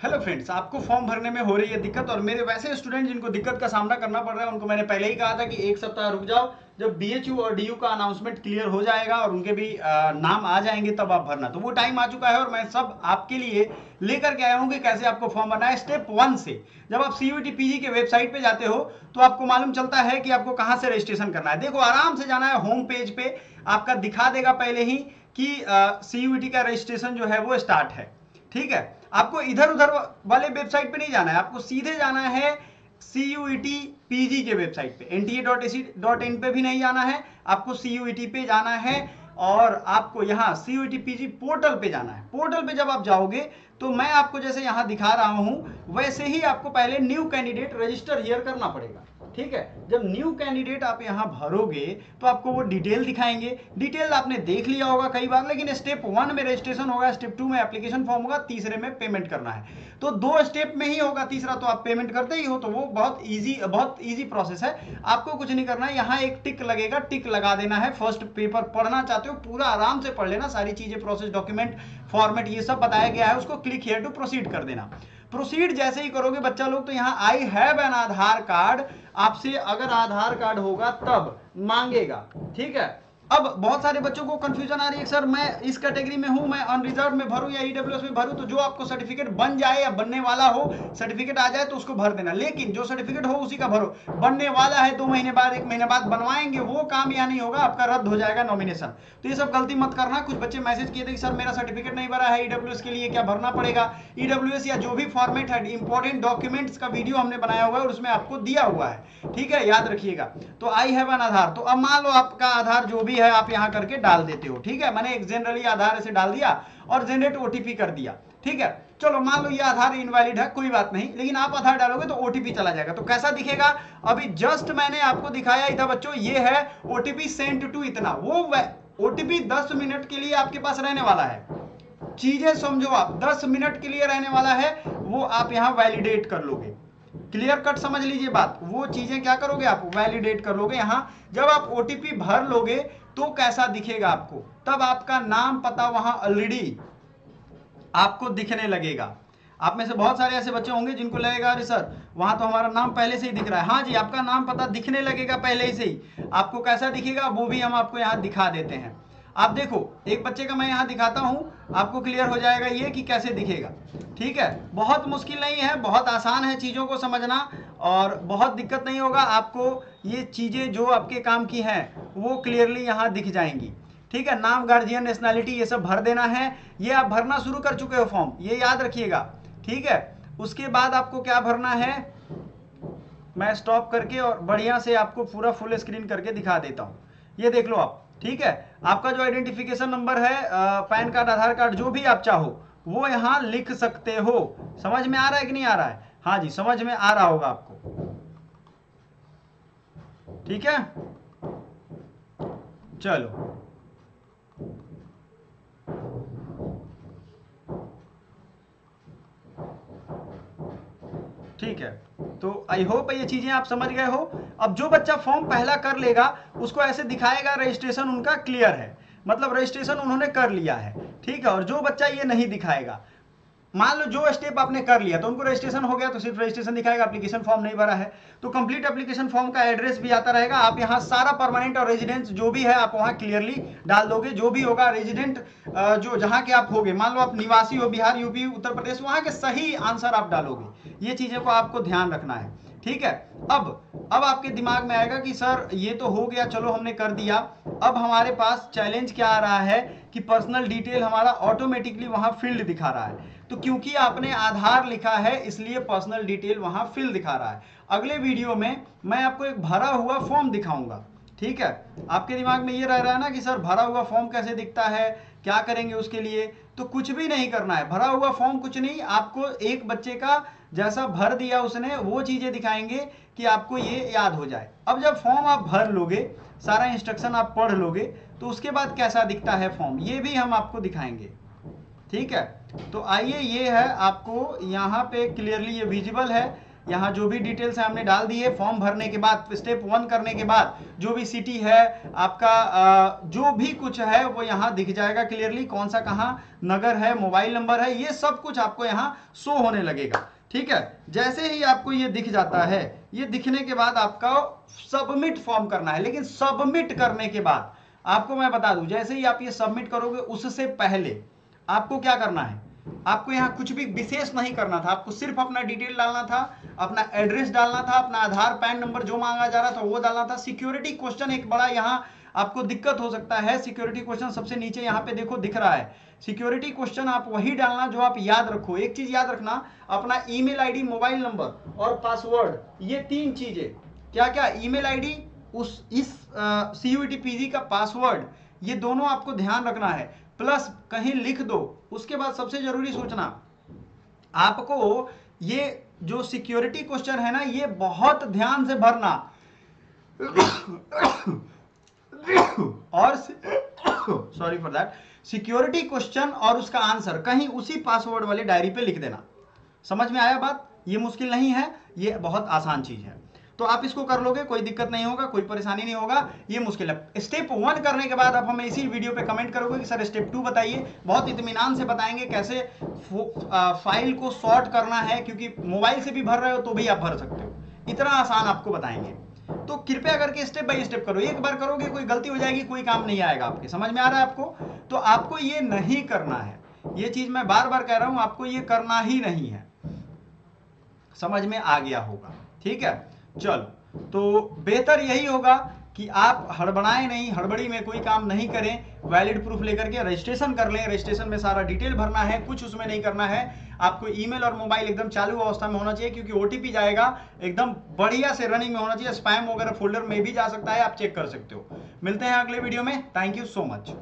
Hello friends, आपको form भरने में हो रही है दिक्कत और मेरे वैसे स्टूडेंट जिनको दिक्कत का सामना करना पड़ रहा है उनको मैंने पहले ही कहा था कि एक सप्ताह रुक जाओ। जब बीएचयू और डीयू का अनाउंसमेंट क्लियर हो जाएगा और उनके भी नाम आ जाएंगे तब आप भरना। तो वो टाइम आ चुका है और मैं सब आपके लिए लेकर के आया हूँ कि कैसे आपको फॉर्म भरना है स्टेप 1 से। जब आप सीयूईटी पीजी के वेबसाइट पे जाते हो तो आपको मालूम चलता है कि आपको कहाँ से रजिस्ट्रेशन करना है। देखो, आराम से जाना है होम पेज पे, आपका दिखा देगा पहले ही कि सीयूईटी का रजिस्ट्रेशन जो है वो स्टार्ट है। ठीक है, आपको इधर उधर वाले वेबसाइट पे नहीं जाना है, आपको सीधे जाना है सीयूईटी पीजी के वेबसाइट पे। nta.ac.in पे भी नहीं जाना है, आपको सीयूईटी पे जाना है और आपको यहाँ सीयूईटी पीजी पोर्टल पे जाना है। पोर्टल पे जब आप जाओगे तो मैं आपको जैसे यहाँ दिखा रहा हूँ वैसे ही आपको पहले न्यू कैंडिडेट रजिस्टर हियर करना पड़ेगा। ठीक है, जब न्यू कैंडिडेट आप यहाँ भरोगे तो आपको वो डिटेल दिखाएंगे। डिटेल आपने देख लिया होगा कई बार, लेकिन स्टेप 1 में रजिस्ट्रेशन होगा, स्टेप 2 में एप्लीकेशन फॉर्म होगा, तीसरे में पेमेंट करना है। तो 2 स्टेप में ही होगा, तीसरा तो आप पेमेंट करते ही हो, तो वो बहुत इजी प्रोसेस है। आपको कुछ नहीं करना है, यहाँ एक टिक लगेगा, टिक लगा देना है। फर्स्ट पेपर पढ़ना चाहते हो पूरा आराम से पढ़ लेना, सारी चीजें प्रोसेस, डॉक्यूमेंट, फॉर्मेट ये सब बताया गया है, उसको क्लिक हियर टू प्रोसीड कर देना। प्रोसीड जैसे ही करोगे बच्चा लोग तो यहाँ I have an Aadhaar card आपसे अगर आधार कार्ड होगा तब मांगेगा। ठीक है, अब बहुत सारे बच्चों को कंफ्यूजन आ रही है, सर मैं इस कैटेगरी में हूं, मैं अनरिजर्व में भरूं या ईडब्ल्यूएस में भरूं। तो जो आपको सर्टिफिकेट बन जाए या बनने वाला हो, सर्टिफिकेट आ जाए तो उसको भर देना, लेकिन जो सर्टिफिकेट हो उसी का भरो। बनने वाला है 2 महीने बाद, 1 महीने बाद बनवाएंगे, वो काम या नहीं होगा, आपका रद्द हो जाएगा नॉमिनेशन। तो ये सब गलती मत करना। कुछ बच्चे मैसेज किए थे कि सर मेरा सर्टिफिकेट नहीं भरा है, ईडब्ल्यूएस के लिए क्या भरना पड़ेगा। ईडब्ल्यूएस या जो भी फॉर्मेट है, इंपॉर्टेंट डॉक्यूमेंट्स का वीडियो हमने बनाया हुआ है और उसमें आपको दिया हुआ है। ठीक है, याद रखिएगा। तो आई हैव एन आधार, तो अब मान लो आपका आधार जो भी है आप यहाँ करके डाल देते हो। ठीक है, मैंने एक जनरली आधार ऐसे डाल दिया और जनरेट ओटीपी कर दिया। ठीक है, चलो मान लो ये आधार इनवैलिड है, कोई बात नहीं, लेकिन आप आधार डालोगे तो ओटीपी चला जाएगा। तो कैसा दिखेगा, अभी जस्ट मैंने आपको दिखाया ही था बच्चों, ये है ओटीपी सेंट टू इतना। वो ओटीपी 10 मिनट के लिए आपके पास रहने वाला है। चीजें समझो, आप 10 मिनट के लिए रहने वाला है, वो आप यहाँ वैलिडेट कर लोगे। क्लियर कट समझ लीजिए बात, वो चीजें क्या करोगे आप वैलिडेट कर लोगे। यहां जब आप ओटीपी भर लोगे तो कैसा दिखेगा आपको, तब आपका नाम पता वहां ऑलरेडी आपको दिखने लगेगा। आप में से बहुत सारे ऐसे बच्चे होंगे जिनको लगेगा अरे सर वहां तो हमारा नाम पहले से ही दिख रहा है। हाँ जी, आपका नाम पता दिखने लगेगा पहले से ही। आपको कैसा दिखेगा वो भी हम आपको यहाँ दिखा देते हैं। आप देखो, एक बच्चे का मैं यहाँ दिखाता हूँ, आपको क्लियर हो जाएगा ये कि कैसे दिखेगा। ठीक है, बहुत मुश्किल नहीं है, बहुत आसान है चीज़ों को समझना और बहुत दिक्कत नहीं होगा आपको। ये चीज़ें जो आपके काम की हैं वो क्लियरली यहाँ दिख जाएंगी। ठीक है, नाम, गार्जियन, नेशनैलिटी ये सब भर देना है। ये आप भरना शुरू कर चुके हो फॉर्म, ये याद रखिएगा। ठीक है, उसके बाद आपको क्या भरना है, मैं स्टॉप करके और बढ़िया से आपको पूरा फुल स्क्रीन करके दिखा देता हूँ। ये देख लो आप। ठीक है, आपका जो आइडेंटिफिकेशन नंबर है, पैन कार्ड, आधार कार्ड, जो भी आप चाहो वो यहाँ लिख सकते हो। समझ में आ रहा है कि नहीं आ रहा है? हाँ जी, समझ में आ रहा होगा आपको। ठीक है, चलो ठीक है, तो आई होप ये चीजें आप समझ गए हो। अब जो बच्चा फॉर्म पहला कर लेगा उसको ऐसे दिखाएगा रजिस्ट्रेशन उनका क्लियर है, मतलब रजिस्ट्रेशन उन्होंने कर लिया है। ठीक है, और जो बच्चा ये नहीं दिखाएगा, मान लो जो स्टेप आपने कर लिया तो उनको रजिस्ट्रेशन हो गया तो सिर्फ रजिस्ट्रेशन दिखाएगा, एप्लीकेशन फॉर्म नहीं भरा है। तो कंप्लीट एप्लीकेशन फॉर्म का एड्रेस भी आता रहेगा, आप यहाँ सारा परमानेंट और रेजिडेंस जो भी है आप वहाँ क्लियरली डाल दोगे। जो भी होगा रेजिडेंट जो जहाँ के आप होगे, मान लो आप निवासी हो बिहार, यूपी, उत्तर प्रदेश, वहाँ के सही आंसर आप डालोगे। ये चीज़ों को आपको ध्यान रखना है। ठीक है, अब आपके दिमाग में आएगा कि सर ये तो हो गया, चलो हमने कर दिया। अब हमारे पास चैलेंज क्या आ रहा है कि पर्सनल डिटेल हमारा ऑटोमेटिकली वहां फील्ड दिखा रहा है। तो क्योंकि आपने आधार लिखा है इसलिए पर्सनल डिटेल वहां फील्ड दिखा रहा है। अगले वीडियो में मैं आपको एक भरा हुआ फॉर्म दिखाऊंगा। ठीक है, आपके दिमाग में ये रह रहा है ना कि सर भरा हुआ फॉर्म कैसे दिखता है, क्या करेंगे उसके लिए। तो कुछ भी नहीं करना है, भरा हुआ फॉर्म कुछ नहीं, आपको एक बच्चे का जैसा भर दिया उसने वो चीजें दिखाएंगे कि आपको ये याद हो जाए। अब जब फॉर्म आप भर लोगे, सारा इंस्ट्रक्शन आप पढ़ लोगे, तो उसके बाद कैसा दिखता है फॉर्म ये भी हम आपको दिखाएंगे। ठीक है, तो आइए, ये है आपको यहाँ पे क्लियरली ये विजिबल है यहाँ जो भी डिटेल्स है हमने डाल दी है। फॉर्म भरने के बाद स्टेप 1 करने के बाद जो भी सिटी है आपका, जो भी कुछ है वो यहाँ दिख जाएगा क्लियरली, कौन सा कहाँ नगर है, मोबाइल नंबर है, ये सब कुछ आपको यहाँ शो होने लगेगा। ठीक है, जैसे ही आपको ये दिख जाता है, ये दिखने के बाद आपका सबमिट फॉर्म करना है। लेकिन सबमिट करने के बाद आपको मैं बता दूं, जैसे ही आप ये सबमिट करोगे उससे पहले आपको क्या करना है, आपको यहाँ कुछ भी विशेष नहीं करना था। आपको सिर्फ अपना डिटेल डालना था, अपना एड्रेस डालना था, अपना आधार पैन नंबर जो मांगा जा रहा था वो डालना था। सिक्योरिटी क्वेश्चन एक बड़ा यहाँ आपको दिक्कत हो सकता है। सिक्योरिटी क्वेश्चन सबसे नीचे यहाँ पे देखो दिख रहा है। सिक्योरिटी क्वेश्चन आप वही डालना जो आप याद रखो। एक चीज याद रखना, अपना ईमेल आईडी, मोबाइल नंबर और पासवर्ड, ये 3 चीजें। क्या क्या? ईमेल आईडी, इस CUET PG का पासवर्ड, ये दोनों आपको ध्यान रखना है। प्लस कहीं लिख दो। उसके बाद सबसे जरूरी सूचना, आपको ये जो सिक्योरिटी क्वेश्चन है ना, ये बहुत ध्यान से भरना और sorry for that, security question और उसका आंसर कहीं उसी पासवर्ड वाले डायरी पे लिख देना। समझ में आया बात? ये मुश्किल नहीं है, ये बहुत आसान चीज है। तो आप इसको कर लोगे, कोई दिक्कत नहीं होगा, कोई परेशानी नहीं होगा। ये मुश्किल है। स्टेप 1 करने के बाद आप हमें इसी वीडियो पे कमेंट करोगे कि सर स्टेप 2 बताइए। बहुत इत्मीनान से बताएंगे कैसे फाइल को सॉर्ट करना है, क्योंकि मोबाइल से भी भर रहे हो तो भी आप भर सकते हो, इतना आसान आपको बताएंगे। तो कृपया करके स्टेप बाय स्टेप करो। एक बार करोगे कोई गलती हो जाएगी, कोई काम नहीं आएगा आपके। समझ में आ रहा है आपको? तो आपको ये नहीं करना है, ये चीज मैं बार बार कह रहा हूं, आपको ये करना ही नहीं है। समझ में आ गया होगा? ठीक है, चलो, तो बेहतर यही होगा कि आप हड़बड़ाएं नहीं, हड़बड़ी में कोई काम नहीं करें। वैलिड प्रूफ लेकर के रजिस्ट्रेशन कर लें। रजिस्ट्रेशन में सारा डिटेल भरना है, कुछ उसमें नहीं करना है। आपको ईमेल और मोबाइल एकदम चालू अवस्था में होना चाहिए, क्योंकि OTP जाएगा एकदम बढ़िया से रनिंग में होना चाहिए। स्पैम वगैरह फोल्डर में भी जा सकता है, आप चेक कर सकते हो। मिलते हैं अगले वीडियो में। Thank you so much.